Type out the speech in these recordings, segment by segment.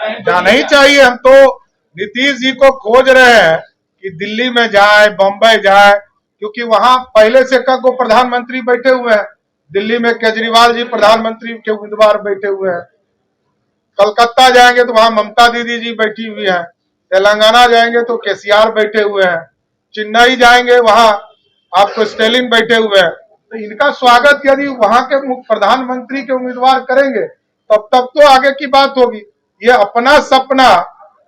जाना ही चाहिए। हम तो नीतीश जी को खोज रहे हैं कि दिल्ली में जाए, बम्बई जाए, क्योंकि वहां पहले से को प्रधानमंत्री बैठे हुए हैं। दिल्ली में केजरीवाल जी प्रधानमंत्री के उम्मीदवार बैठे हुए हैं। कलकत्ता जाएंगे तो वहां ममता दीदी जी बैठी हुई हैं। तेलंगाना जाएंगे तो केसीआर बैठे हुए हैं। चेन्नई जाएंगे वहां आपको स्टेलिन बैठे हुए हैं। तो इनका स्वागत यदि वहां के प्रधानमंत्री के उम्मीदवार करेंगे तब तो आगे की बात होगी। ये अपना सपना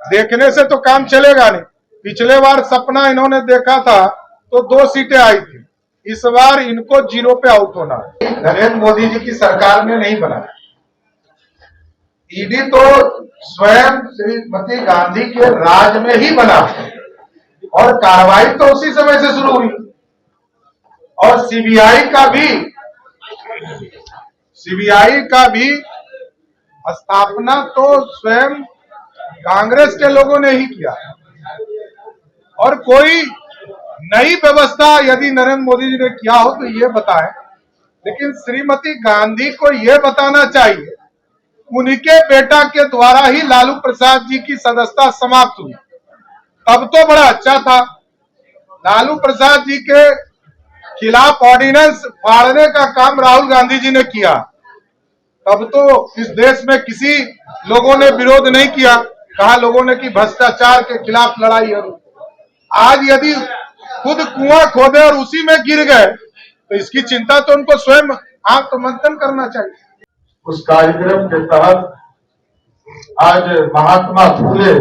देखने से तो काम चलेगा नहीं। पिछले बार सपना इन्होंने देखा था तो 2 सीटें आई थी, इस बार इनको 0 पे आउट होना है। नरेंद्र मोदी जी की सरकार ने नहीं बनाया। ईडी तो स्वयं श्रीमती गांधी के राज में ही बना और कार्रवाई तो उसी समय से शुरू हुई। और सीबीआई का भी स्थापना तो स्वयं कांग्रेस के लोगों ने ही किया। और कोई नई व्यवस्था यदि नरेंद्र मोदी जी ने किया हो तो ये बताएं, लेकिन श्रीमती गांधी को यह बताना चाहिए उनके बेटा के द्वारा ही लालू प्रसाद जी की सदस्यता समाप्त हुई, तब तो बड़ा अच्छा था। लालू प्रसाद जी के खिलाफ ऑर्डिनेंस फाड़ने का काम राहुल गांधी जी ने किया, तब तो इस देश में किसी लोगों ने विरोध नहीं किया। कहा लोगों ने कि भ्रष्टाचार के खिलाफ लड़ाई है। आज यदि खुद कुआं खोदे और उसी में गिर गए तो इसकी चिंता तो उनको स्वयं आत्ममंथन करना चाहिए। उस कार्यक्रम के तहत आज महात्मा फूले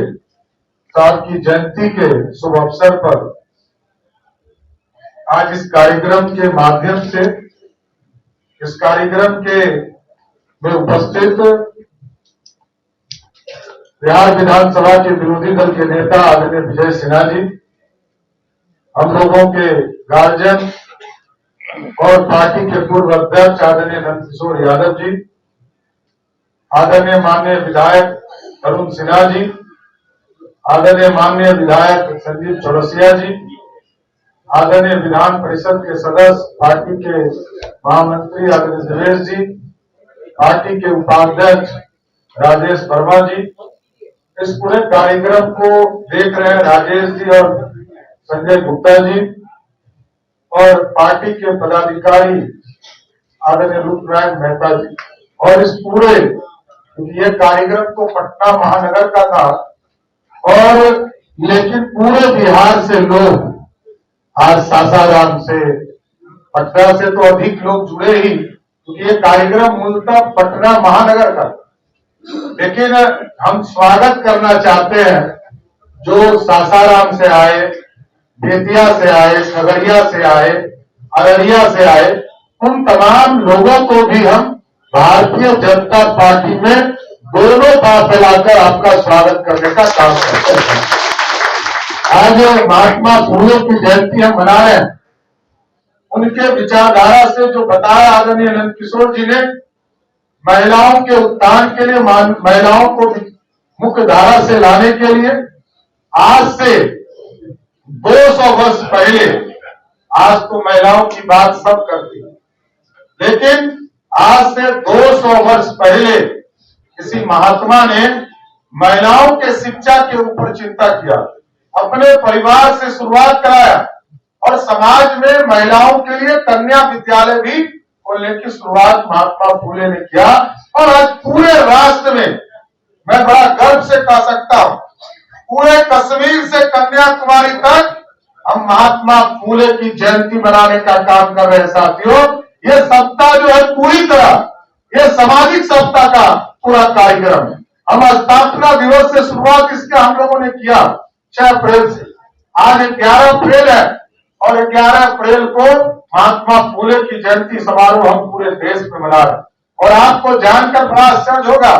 साहब की जयंती के शुभ अवसर पर आज इस कार्यक्रम के माध्यम से इस कार्यक्रम के में उपस्थित बिहार विधानसभा के विरोधी दल के नेता आदरणीय विजय सिन्हा जी, हम लोगों के गार्जियन और पार्टी के पूर्व अध्यक्ष आदरणीय नंदकिशोर यादव जी, आदरणीय माननीय विधायक अरुण सिन्हा जी, आदरणीय माननीय विधायक संदीप चौरसिया जी, आदरणीय विधान परिषद के सदस्य पार्टी के महामंत्री आदरणीय देवेश जी, पार्टी के उपाध्यक्ष राजेश वर्मा जी, इस पूरे कार्यक्रम को देख रहे हैं राजेश जी और संजय गुप्ता जी, और पार्टी के पदाधिकारी आदरणीय रूपनारायण मेहता जी, और इस पूरे ये कार्यक्रम तो पटना महानगर का था और लेकिन पूरे बिहार से लोग आज सासाराम से पटना से तो अधिक लोग जुड़े ही, क्योंकि ये कार्यक्रम मूलतः पटना महानगर का। लेकिन हम स्वागत करना चाहते हैं जो सासाराम से आए, बेतिया से आए, खगड़िया से आए, अररिया से आए, उन तमाम लोगों को भी हम भारतीय जनता पार्टी में दोनों पांव फैलाकर आपका स्वागत करने का काम करते हैं। आज महात्मा फूले की जयंती हम मना रहे हैं। उनके विचारधारा से जो बताया आदरणीय नंदकिशोर जी ने, महिलाओं के उत्थान के लिए, महिलाओं को मुख्य धारा से लाने के लिए आज से 200 वर्ष पहले, आज तो महिलाओं की बात सब करती है, लेकिन आज से 200 वर्ष पहले किसी महात्मा ने महिलाओं के शिक्षा के ऊपर चिंता किया, अपने परिवार से शुरुआत कराया और समाज में महिलाओं के लिए कन्या विद्यालय भी खोलने की शुरुआत महात्मा फूले ने किया। और आज पूरे राष्ट्र में मैं बड़ा गर्व से कह सकता हूं, पूरे कश्मीर से कन्याकुमारी तक हम महात्मा फूले की जयंती मनाने का काम कर रहे हैं। साथियों, ये सप्ताह जो है पूरी तरह ये सामाजिक सप्ताह का पूरा कार्यक्रम है। हम स्थापना दिवस से शुरुआत इसके हम लोगों ने किया 6 अप्रैल से, आज 11 अप्रैल है और 11 अप्रैल को महात्मा फूले की जयंती समारोह हम पूरे देश में मना रहे हैं। और आपको जानकर बड़ा आश्चर्य होगा,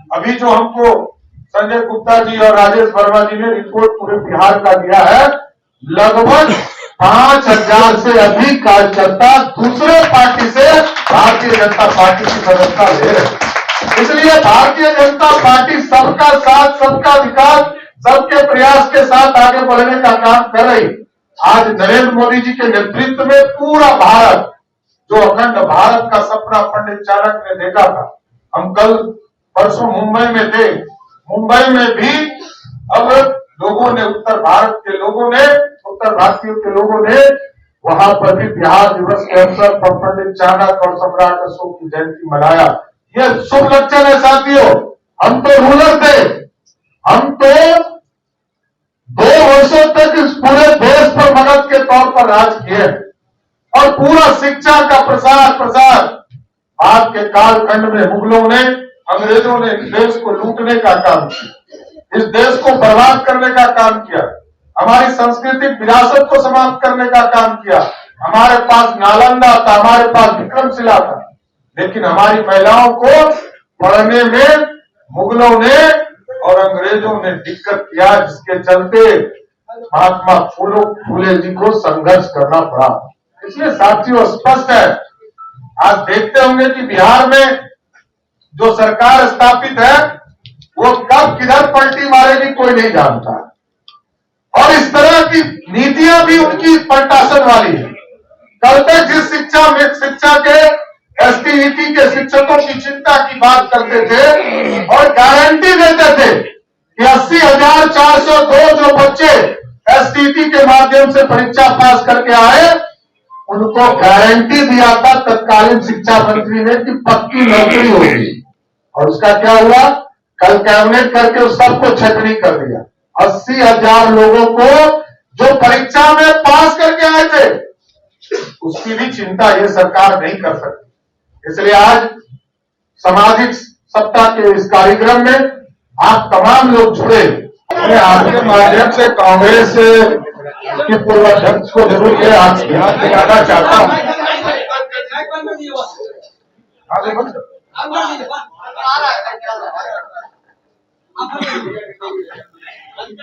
अभी जो हमको संजय गुप्ता जी और राजेश वर्मा जी ने रिपोर्ट पूरे बिहार का दिया है, लगभग 5000 से अधिक कार्यकर्ता दूसरे पार्टी से भारतीय जनता पार्टी की सदस्यता ले रहे हैं। इसलिए भारतीय जनता पार्टी सबका साथ, सबका विकास, सबके प्रयास के साथ आगे बढ़ने का काम कर रही। आज नरेंद्र मोदी जी के नेतृत्व में पूरा भारत, जो अखंड भारत का सपना पंडित चाणक्य ने देखा था, हम कल परसों मुंबई में थे, मुंबई में भी अब लोगों ने, उत्तर भारतीयों के लोगों ने वहां पर भी बिहार दिवस के अवसर पर पंडित चाणक्य और सम्राट अशोक की जयंती मनाया। यह शुभ लक्षण है साथियों। हम तो रूलर थे, हम तो 2 वर्षों तक इस पूरे देश पर मगध के तौर पर राज किए और पूरा शिक्षा का प्रसार आज के कालखंड में मुगलों ने, अंग्रेजों ने इस देश को लूटने का काम किया, इस देश को बर्बाद करने का काम किया, हमारी सांस्कृतिक विरासत को समाप्त करने का काम किया। हमारे पास नालंदा था, हमारे पास विक्रमशिला था, लेकिन हमारी महिलाओं को पढ़ने में मुगलों ने और अंग्रेजों ने दिक्कत किया, जिसके चलते महात्मा फूले जी को संघर्ष करना पड़ा। इसलिए साथियों स्पष्ट है, आज देखते होंगे कि बिहार में जो सरकार स्थापित है वो कब किधर पलटी मारेगी कोई नहीं जानता, और इस तरह की नीतियां भी उनकी पलटासन वाली है। कल तक जिस शिक्षा के एसटीईटी के शिक्षकों की चिंता की बात करते थे और गारंटी देते थे कि 80,402 जो बच्चे एसटीईटी के माध्यम से परीक्षा पास करके आए, उनको गारंटी दिया था तत्कालीन शिक्षा मंत्री ने कि पक्की नौकरी होगी, और उसका क्या हुआ? कल कैबिनेट करके उस सबको छटनी कर दिया। 80,000 लोगों को जो परीक्षा में पास करके आए थे उसकी भी चिंता ये सरकार नहीं कर सकती। इसलिए आज सामाजिक सप्ताह के इस कार्यक्रम में आप तमाम लोग जुड़े। मैं आपके माध्यम से कांग्रेस के पूर्व अध्यक्ष को जरूर ये आज ध्यान दिलाना चाहता हूं।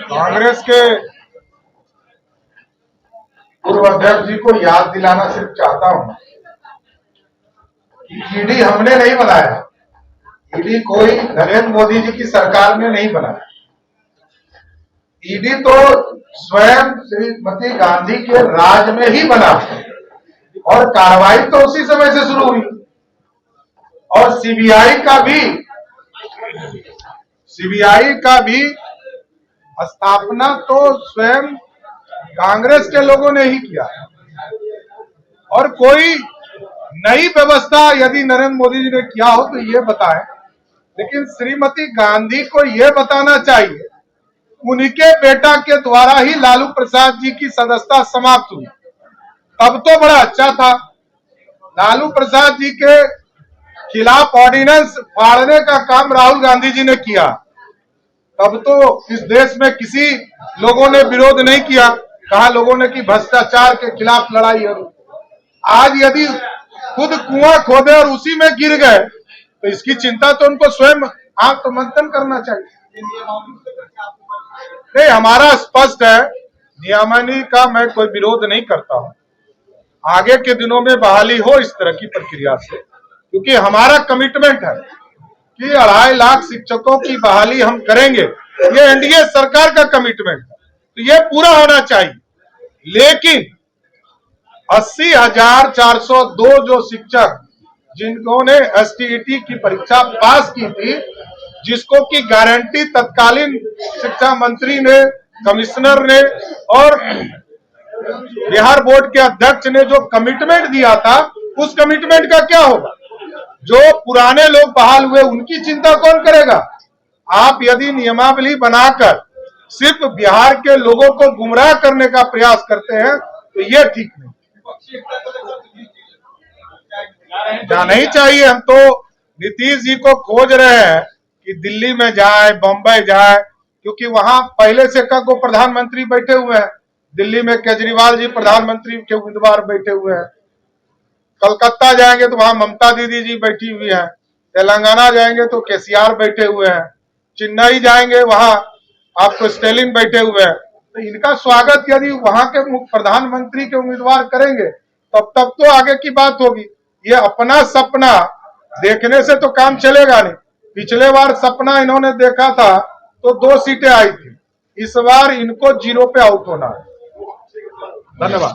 कांग्रेस के पूर्व अध्यक्ष जी को याद दिलाना सिर्फ चाहता हूं कि ईडी हमने नहीं बनाया, ईडी कोई नरेंद्र मोदी जी की सरकार ने नहीं बनाया। ईडी तो स्वयं श्रीमती गांधी के राज में ही बना और कार्रवाई तो उसी समय से शुरू हुई। और सीबीआई का भी स्थापना तो स्वयं कांग्रेस के लोगों ने ही किया। और कोई नई व्यवस्था यदि नरेंद्र मोदी जी ने किया हो तो ये बताएं, लेकिन श्रीमती गांधी को यह बताना चाहिए उनके बेटा के द्वारा ही लालू प्रसाद जी की सदस्यता समाप्त हुई, तब तो बड़ा अच्छा था। लालू प्रसाद जी के खिलाफ ऑर्डिनेंस फाड़ने का काम राहुल गांधी जी ने किया, तब तो इस देश में किसी लोगों ने विरोध नहीं किया, कहा लोगों ने कि भ्रष्टाचार के खिलाफ लड़ाई है। आज यदि खुद कुआं खोदे और उसी में गिर गए तो इसकी चिंता तो उनको स्वयं आंख मंथन करना चाहिए। नहीं, हमारा स्पष्ट है, नियमावली का मैं कोई विरोध नहीं करता हूं। आगे के दिनों में बहाली हो इस तरह की प्रक्रिया से, क्योंकि हमारा कमिटमेंट है कि 2.5 लाख शिक्षकों की बहाली हम करेंगे। ये एनडीए सरकार का कमिटमेंट है, तो ये पूरा होना चाहिए। लेकिन 80,402 जो शिक्षक जिन्होंने एसटीईटी की परीक्षा पास की थी, जिसको की गारंटी तत्कालीन शिक्षा मंत्री ने, कमिश्नर ने और बिहार बोर्ड के अध्यक्ष ने जो कमिटमेंट दिया था, उस कमिटमेंट का क्या होगा? जो पुराने लोग बहाल हुए उनकी चिंता कौन करेगा? आप यदि नियमावली बनाकर सिर्फ बिहार के लोगों को गुमराह करने का प्रयास करते हैं तो ये ठीक नहीं। नहीं चाहिए। हम तो नीतीश जी को खोज रहे हैं कि दिल्ली में जाए, बंबई जाए, क्योंकि वहां पहले से कई प्रधानमंत्री बैठे हुए हैं। दिल्ली में केजरीवाल जी प्रधानमंत्री के उम्मीदवार बैठे हुए हैं, कलकत्ता जाएंगे तो वहां ममता दीदी जी बैठी हुई हैं, तेलंगाना जाएंगे तो केसीआर बैठे हुए हैं, चेन्नई जाएंगे वहां आपको स्टेलिन बैठे हुए हैं। तो इनका स्वागत यदि वहां के प्रधानमंत्री के उम्मीदवार करेंगे तब तो आगे की बात होगी। ये अपना सपना देखने से तो काम चलेगा नहीं। पिछले बार सपना इन्होंने देखा था तो 2 सीटें आई थी, इस बार इनको 0 पे आउट होना है। धन्यवाद।